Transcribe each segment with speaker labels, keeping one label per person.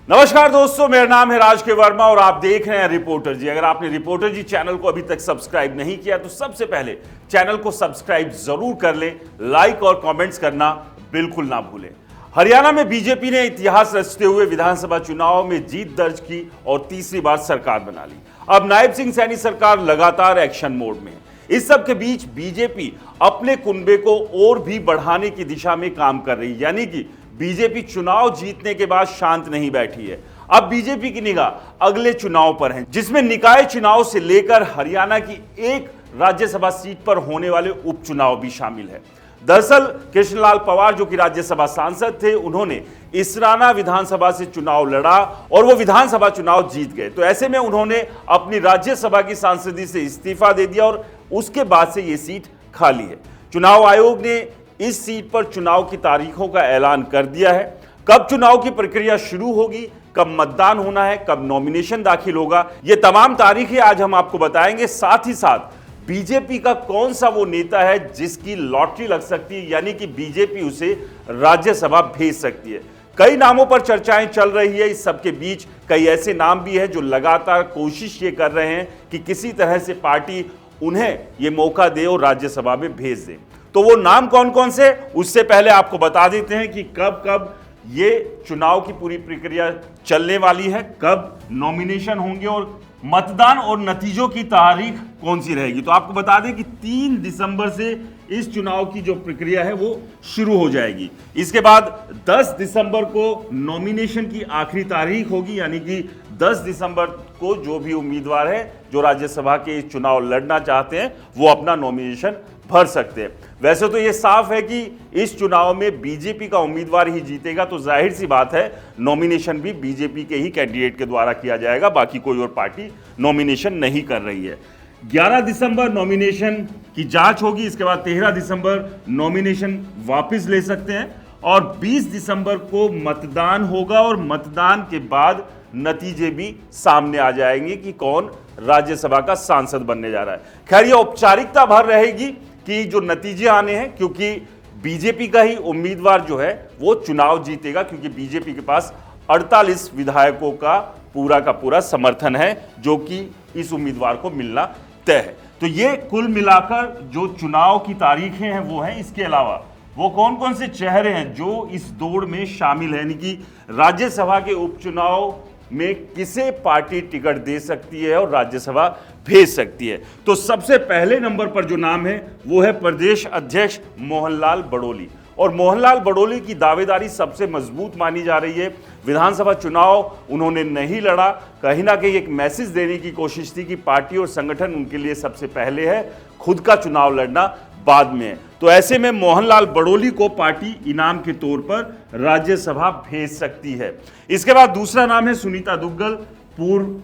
Speaker 1: नमस्कार दोस्तों, मेरा नाम है राज के वर्मा और आप देख रहे हैं रिपोर्टर जी। अगर आपने रिपोर्टर जी चैनल को अभी तक सब्सक्राइब नहीं किया तो सबसे पहले चैनल को सब्सक्राइब जरूर कर लें, लाइक और कमेंट्स करना बिल्कुल ना भूलें। हरियाणा में बीजेपी ने इतिहास रचते हुए विधानसभा चुनाव में जीत दर्ज की और तीसरी बार सरकार बना ली। अब नायब सिंह सैनी सरकार लगातार एक्शन मोड में है। इस सब के बीच बीजेपी अपने कुनबे को और भी बढ़ाने की दिशा में काम कर रही है, यानी कि बीजेपी चुनाव जीतने के बाद शांत नहीं बैठी है। अब बीजेपी की निगाह अगले चुनाव पर है, जिसमें निकाय चुनाव से लेकर हरियाणा की एक राज्यसभा सीट पर होने वाले उपचुनाव भी शामिल है। दरअसल कृष्णलाल पवार जो कि राज्यसभा सांसद थे, उन्होंने इसराना विधानसभा से चुनाव लड़ा और वो विधानसभा चुनाव जीत गए। तो ऐसे में उन्होंने अपनी राज्यसभा की सांसदी से इस्तीफा दे दिया और उसके बाद से ये सीट खाली है। चुनाव आयोग ने इस सीट पर चुनाव की तारीखों का ऐलान कर दिया है। कब चुनाव की प्रक्रिया शुरू होगी, कब मतदान होना है, कब नॉमिनेशन दाखिल होगा, ये तमाम तारीखें आज हम आपको बताएंगे। साथ ही साथ बीजेपी का कौन सा वो नेता है जिसकी लॉटरी लग सकती है, यानी कि बीजेपी उसे राज्यसभा भेज सकती है। कई नामों पर चर्चाएं चल रही है। इस सबके बीच कई ऐसे नाम भी हैं जो लगातार कोशिश ये कर रहे हैं कि किसी तरह से पार्टी उन्हें ये मौका दे और राज्यसभा में भेज दे। तो वो नाम कौन कौन से, उससे पहले आपको बता देते हैं कि कब कब ये चुनाव की पूरी प्रक्रिया चलने वाली है, कब नॉमिनेशन होंगे और मतदान और नतीजों की तारीख कौन सी रहेगी। तो आपको बता दें कि 3 दिसंबर से इस चुनाव की जो प्रक्रिया है वो शुरू हो जाएगी। इसके बाद 10 दिसंबर को नॉमिनेशन की आखिरी तारीख होगी, यानी कि 10 दिसंबर को जो भी उम्मीदवार है जो राज्यसभा के चुनाव लड़ना चाहते हैं वो अपना नॉमिनेशन भर सकते हैं। वैसे तो ये साफ है कि इस चुनाव में बीजेपी का उम्मीदवार ही जीतेगा, तो जाहिर सी बात है नॉमिनेशन भी बीजेपी के ही कैंडिडेट के द्वारा किया जाएगा, बाकी कोई और पार्टी नॉमिनेशन नहीं कर रही है। 11 दिसंबर नॉमिनेशन की जांच होगी। इसके बाद 13 दिसंबर नॉमिनेशन वापस ले सकते हैं और 20 दिसंबर को मतदान होगा और मतदान के बाद नतीजे भी सामने आ जाएंगे कि कौन राज्यसभा का सांसद बनने जा रहा है। खैर, ये औपचारिकता भर रहेगी कि जो नतीजे आने हैं, क्योंकि बीजेपी का ही उम्मीदवार जो है वो चुनाव जीतेगा, क्योंकि बीजेपी के पास 48 विधायकों का पूरा समर्थन है जो कि इस उम्मीदवार को मिलना तय है। तो ये कुल मिलाकर जो चुनाव की तारीखें हैं वो हैं। इसके अलावा वो कौन कौन से चेहरे हैं जो इस दौड़ में शामिल है, यानी कि राज्यसभा के उपचुनाव में किसे पार्टी टिकट दे सकती है और राज्यसभा भेज सकती है। तो सबसे पहले नंबर पर जो नाम है वो है प्रदेश अध्यक्ष मोहनलाल बड़ोली। और मोहनलाल बड़ोली की दावेदारी सबसे मजबूत मानी जा रही है। विधानसभा चुनाव उन्होंने नहीं लड़ा, कहीं ना कहीं एक मैसेज देने की कोशिश थी कि पार्टी और संगठन उनके लिए सबसे पहले है, खुद का चुनाव लड़ना बाद में है। तो ऐसे में मोहनलाल बड़ोली को पार्टी इनाम के तौर पर राज्यसभा भेज सकती है। इसके बाद दूसरा नाम है सुनीता दुग्गल, पूर्व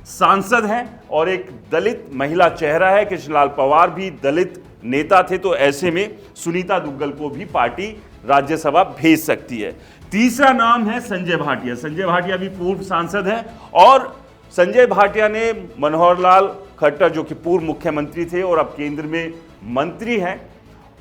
Speaker 1: सांसद हैं और एक दलित महिला चेहरा है। कृष्णलाल पवार भी दलित नेता थे, तो ऐसे में सुनीता दुग्गल को भी पार्टी राज्यसभा भेज सकती है। तीसरा नाम है संजय भाटिया। संजय भाटिया भी पूर्व सांसद हैं और संजय भाटिया ने मनोहर लाल खट्टर जो कि पूर्व मुख्यमंत्री थे और अब केंद्र में मंत्री हैं,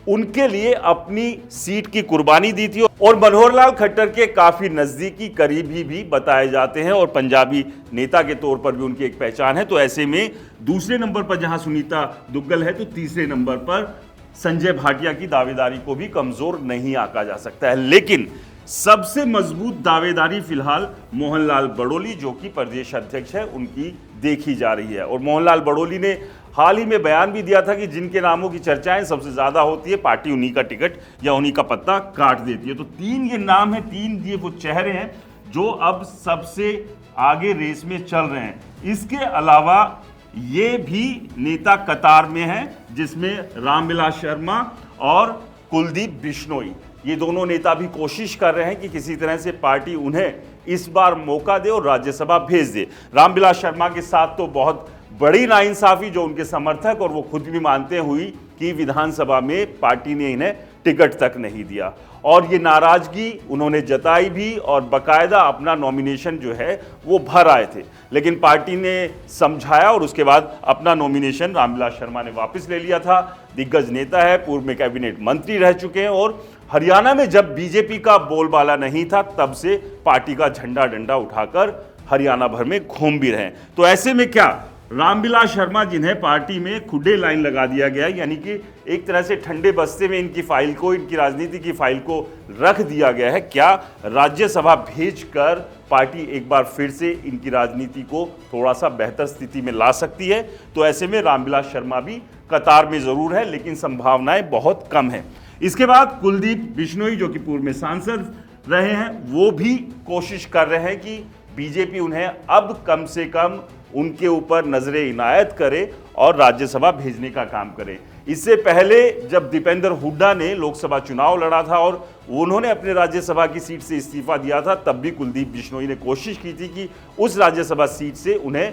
Speaker 1: उनके लिए अपनी सीट की कुर्बानी दी थी और मनोहर लाल खट्टर के काफी नजदीकी करीबी भी बताए जाते हैं और पंजाबी नेता के तौर पर भी उनकी एक पहचान है। तो ऐसे में दूसरे नंबर पर जहां सुनीता दुग्गल है, तो तीसरे नंबर पर संजय भाटिया की दावेदारी को भी कमजोर नहीं आंका जा सकता है। लेकिन सबसे मजबूत दावेदारी फिलहाल मोहनलाल बड़ोली जो कि प्रदेश अध्यक्ष है उनकी देखी जा रही है। और मोहनलाल बड़ोली ने हाल ही में बयान भी दिया था कि जिनके नामों की चर्चाएं सबसे ज्यादा होती है, पार्टी उन्हीं का टिकट या उन्हीं का पत्ता काट देती है। तो 3 ये नाम है, 3 ये वो चेहरे हैं जो अब सबसे आगे रेस में चल रहे हैं। इसके अलावा ये भी नेता कतार में है, जिसमें रामविलास शर्मा और कुलदीप बिश्नोई, ये दोनों नेता भी कोशिश कर रहे हैं कि किसी तरह से पार्टी उन्हें इस बार मौका दे और राज्यसभा भेज दे। रामविलास शर्मा के साथ तो बहुत बड़ी नाइंसाफी जो उनके समर्थक और वो खुद भी मानते हुई कि विधानसभा में पार्टी ने इन्हें टिकट तक नहीं दिया और ये नाराजगी उन्होंने जताई भी और बकायदा अपना नॉमिनेशन जो है वो भर आए थे, लेकिन पार्टी ने समझाया और उसके बाद अपना नॉमिनेशन रामविलास शर्मा ने वापस ले लिया था। दिग्गज नेता है, पूर्व में कैबिनेट मंत्री रह चुके हैं और हरियाणा में जब बीजेपी का बोलबाला नहीं था तब से पार्टी का झंडा डंडा उठाकर हरियाणा भर में घूम भी रहे हैं। तो ऐसे में क्या रामविलास शर्मा, जिन्हें पार्टी में खुडे लाइन लगा दिया गया, यानी कि एक तरह से ठंडे बस्ते में इनकी फाइल को, इनकी राजनीति की फाइल को रख दिया गया है, क्या राज्यसभा भेजकर पार्टी एक बार फिर से इनकी राजनीति को थोड़ा सा बेहतर स्थिति में ला सकती है? तो ऐसे में रामविलास शर्मा भी कतार में जरूर है, लेकिन संभावनाएं बहुत कम है। इसके बाद कुलदीप बिश्नोई, जो कि पूर्व में सांसद रहे हैं, वो भी कोशिश कर रहे हैं कि बीजेपी उन्हें अब कम से कम उनके ऊपर नजरें इनायत करे और राज्यसभा भेजने का काम करे। इससे पहले जब दीपेंद्र हुड्डा ने लोकसभा चुनाव लड़ा था और उन्होंने अपने राज्यसभा की सीट से इस्तीफा दिया था, तब भी कुलदीप बिश्नोई ने कोशिश की थी कि उस राज्यसभा सीट से उन्हें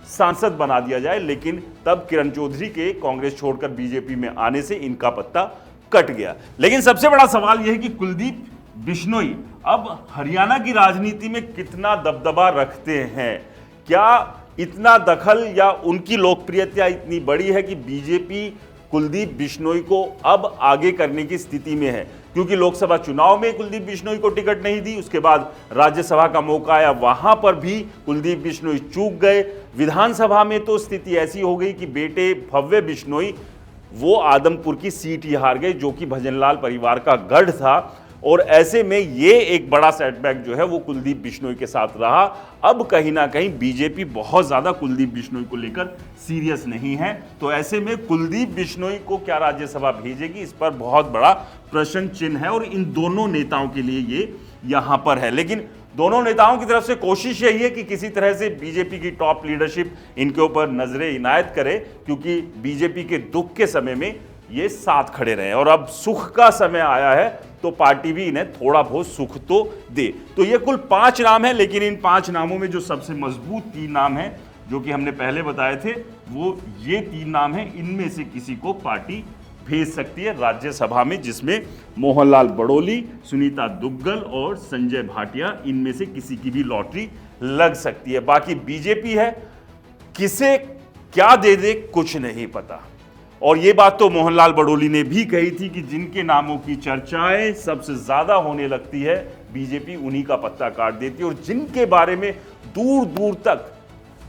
Speaker 1: सांसद बना दिया जाए, लेकिन तब किरण चौधरी के कांग्रेस छोड़कर बीजेपी में आने से इनका पत्ता कट गया। लेकिन सबसे बड़ा सवाल यह है कि कुलदीप बिश्नोई अब हरियाणा की राजनीति में कितना दबदबा रखते हैं? क्या इतना दखल या उनकी लोकप्रियता इतनी बड़ी है कि बीजेपी कुलदीप बिश्नोई को अब आगे करने की स्थिति में है? क्योंकि लोकसभा चुनाव में कुलदीप बिश्नोई को टिकट नहीं दी, उसके बाद राज्यसभा का मौका आया, वहां पर भी कुलदीप बिश्नोई चूक गए। विधानसभा में तो स्थिति ऐसी हो गई कि बेटे भव्य बिश्नोई वो आदमपुर की सीट ही हार गए, जो कि भजनलाल परिवार का गढ़ था। और ऐसे में ये एक बड़ा सेटबैक जो है वो कुलदीप बिश्नोई के साथ रहा। अब कहीं ना कहीं बीजेपी बहुत ज्यादा कुलदीप बिश्नोई को लेकर सीरियस नहीं है। तो ऐसे में कुलदीप बिश्नोई को क्या राज्यसभा भेजेगी, इस पर बहुत बड़ा प्रश्न चिन्ह है और इन दोनों नेताओं के लिए ये यहां पर है। लेकिन दोनों नेताओं की तरफ से कोशिश यही है कि किसी तरह से बीजेपी की टॉप लीडरशिप इनके ऊपर नजरें इनायत करे, क्योंकि बीजेपी के दुख के समय में ये साथ खड़े रहे और अब सुख का समय आया है तो पार्टी भी इन्हें थोड़ा बहुत सुख तो दे। तो ये कुल 5 नाम है, लेकिन इन 5 नामों में जो सबसे मजबूत 3 नाम हैं, जो कि हमने पहले बताए थे, वो ये 3 नाम हैं। इनमें से किसी को पार्टी भेज सकती है राज्यसभा में, जिसमें मोहनलाल बड़ोली, सुनीता दुग्गल और संजय भाटिया, इनमें से किसी की भी लॉटरी लग सकती है। बाकी बीजेपी है, किसे क्या दे दे कुछ नहीं पता। और ये बात तो मोहनलाल बड़ोली ने भी कही थी कि जिनके नामों की चर्चाएं सबसे ज्यादा होने लगती है, बीजेपी उन्हीं का पत्ता काट देती है। और जिनके बारे में दूर दूर तक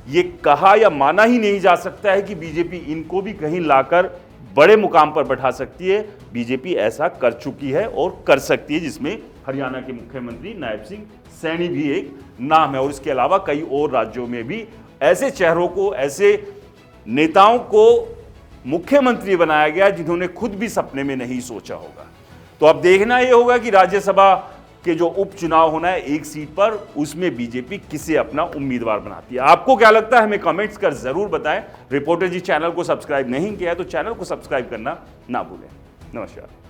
Speaker 1: ये कहा या माना ही नहीं जा सकता है कि बीजेपी इनको भी कहीं लाकर बड़े मुकाम पर बैठा सकती है, बीजेपी ऐसा कर चुकी है और कर सकती है, जिसमें हरियाणा के मुख्यमंत्री नायब सिंह सैनी भी एक नाम है। और इसके अलावा कई और राज्यों में भी ऐसे चेहरों को, ऐसे नेताओं को मुख्यमंत्री बनाया गया जिन्होंने खुद भी सपने में नहीं सोचा होगा। तो अब देखना यह होगा कि राज्यसभा के जो उपचुनाव होना है 1 सीट पर, उसमें बीजेपी किसे अपना उम्मीदवार बनाती है। आपको क्या लगता है, हमें कमेंट्स कर जरूर बताएं। रिपोर्टर जी चैनल को सब्सक्राइब नहीं किया है तो चैनल को सब्सक्राइब करना ना भूलें। नमस्कार।